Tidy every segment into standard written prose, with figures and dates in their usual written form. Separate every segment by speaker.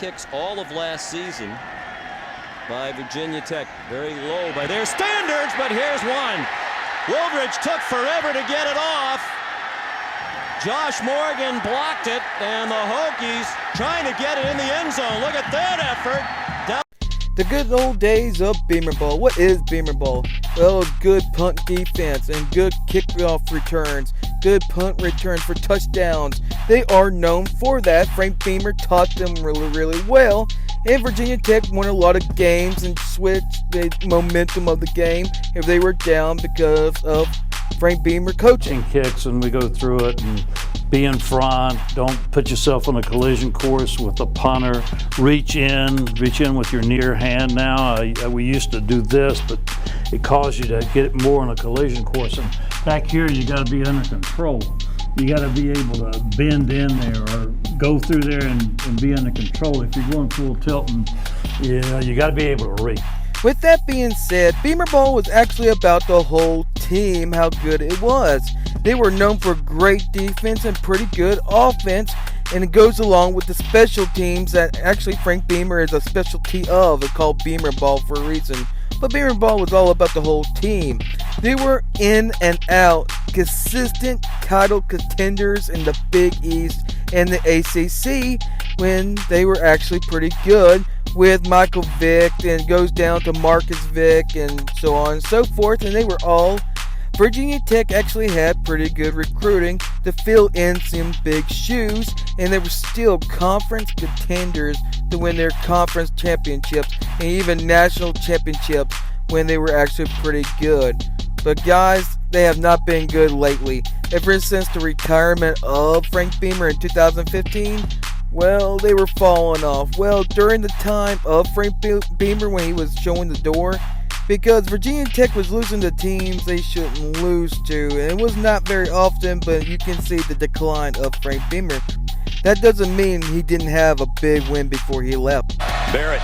Speaker 1: kicks all of last season by Virginia Tech. Very low by their standards, but here's one. Woolridge took forever to get it off. Josh Morgan blocked it, and the Hokies trying to get it in the end zone. Look at that effort.
Speaker 2: The good old days of Beamer Ball. What is Beamer Ball? Well, good punt defense and good kickoff returns. Good punt returns for touchdowns. They are known for that. Frank Beamer taught them really well. And Virginia Tech won a lot of games and switched the momentum of the game if they were down because of Frank Beamer coaching.
Speaker 3: Kicks, and we go through it and be in front. Don't put yourself on a collision course with the punter. Reach in with your near hand now. We used to do this, but it caused you to get more on a collision course. And back here, you got to be under control. You got to be able to bend in there or go through there and be under control. If you're going full tilt, and you got to be able to reach.
Speaker 2: With that being said, Beamer Ball was actually about the whole team, how good it was. They were known for great defense and pretty good offense, and it goes along with the special teams that actually Frank Beamer is a specialty of. It's called Beamer Ball for a reason. But Beamer Ball was all about the whole team. They were in and out, consistent title contenders in the Big East and the ACC when they were actually pretty good, with Michael Vick, and goes down to Marcus Vick and so on and so forth, and they were all. Virginia Tech actually had pretty good recruiting to fill in some big shoes, and they were still conference contenders to win their conference championships and even national championships when they were actually pretty good. But guys, they have not been good lately. Ever since the retirement of Frank Beamer in 2015, well, they were falling off. Well, during the time of Frank Beamer when he was showing the door, because Virginia Tech was losing to teams they shouldn't lose to, and it was not very often, but you can see the decline of Frank Beamer. That doesn't mean he didn't have a big win before he left.
Speaker 4: Barrett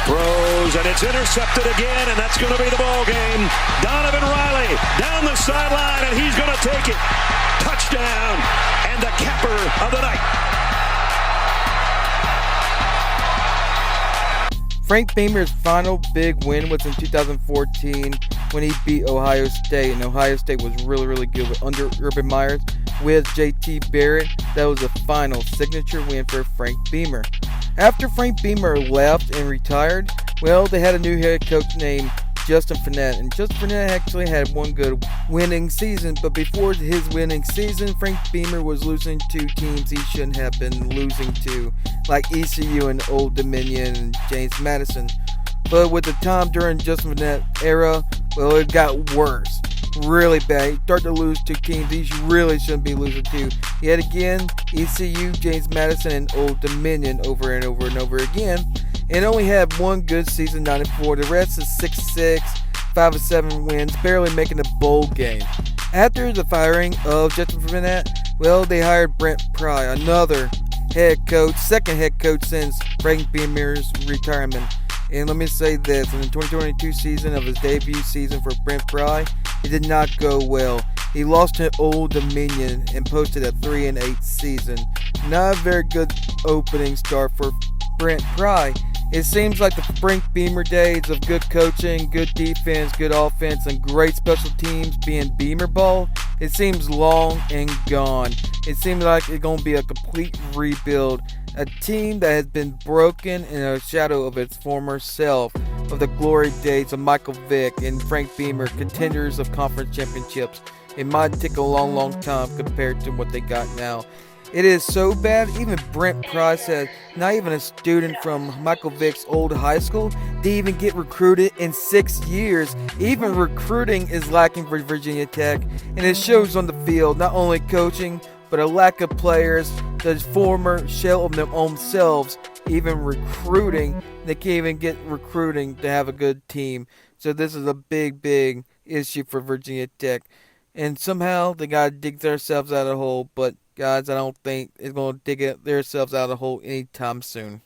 Speaker 4: throws, and it's intercepted again, and that's going to be the ball game. Donovan Riley down the sideline, and he's going to take it. Touchdown, and the capper of the night.
Speaker 2: Frank Beamer's final big win was in 2014 when he beat Ohio State, and Ohio State was really good under Urban Meyer with JT Barrett. That was the final signature win for Frank Beamer. After Frank Beamer left and retired, well, they had a new head coach named Justin Finette, and Justin Finette actually had one good winning season, but before his winning season, Frank Beamer was losing to teams he shouldn't have been losing to, like ECU and Old Dominion and James Madison. But with the time during Justin Finette era, well, it got worse, really bad. He started to lose to teams he really shouldn't be losing to. Yet again, ECU, James Madison, and Old Dominion over and over again. And only had one good season, 9-4. The rest is 6-6, 5-7 wins, barely making a bowl game. After the firing of Justin Finette, well, they hired Brent Pry, another head coach, second head coach since Frank Beamer's retirement. And let me say this, in the 2022 season of his debut season for Brent Pry, it did not go well. He lost to Old Dominion and posted a 3-8 season. Not a very good opening start for Brent Pry. It seems like the Frank Beamer days of good coaching, good defense, good offense, and great special teams being Beamer Ball, it seems long and gone. It seems like it's going to be a complete rebuild. A team that has been broken in a shadow of its former self, of the glory days of Michael Vick and Frank Beamer, contenders of conference championships. It might take a long time compared to what they got now. It is so bad, even Brent Price said not even a student from Michael Vick's old high school didn't even get recruited in 6 years. Even recruiting is lacking for Virginia Tech, and it shows on the field, not only coaching, but a lack of players, the former shell of their own selves, even recruiting. They can't even get recruiting to have a good team. So this is a big issue for Virginia Tech. And somehow they got to dig themselves out of the hole, but guys, I don't think it's going to dig themselves out of the hole anytime soon.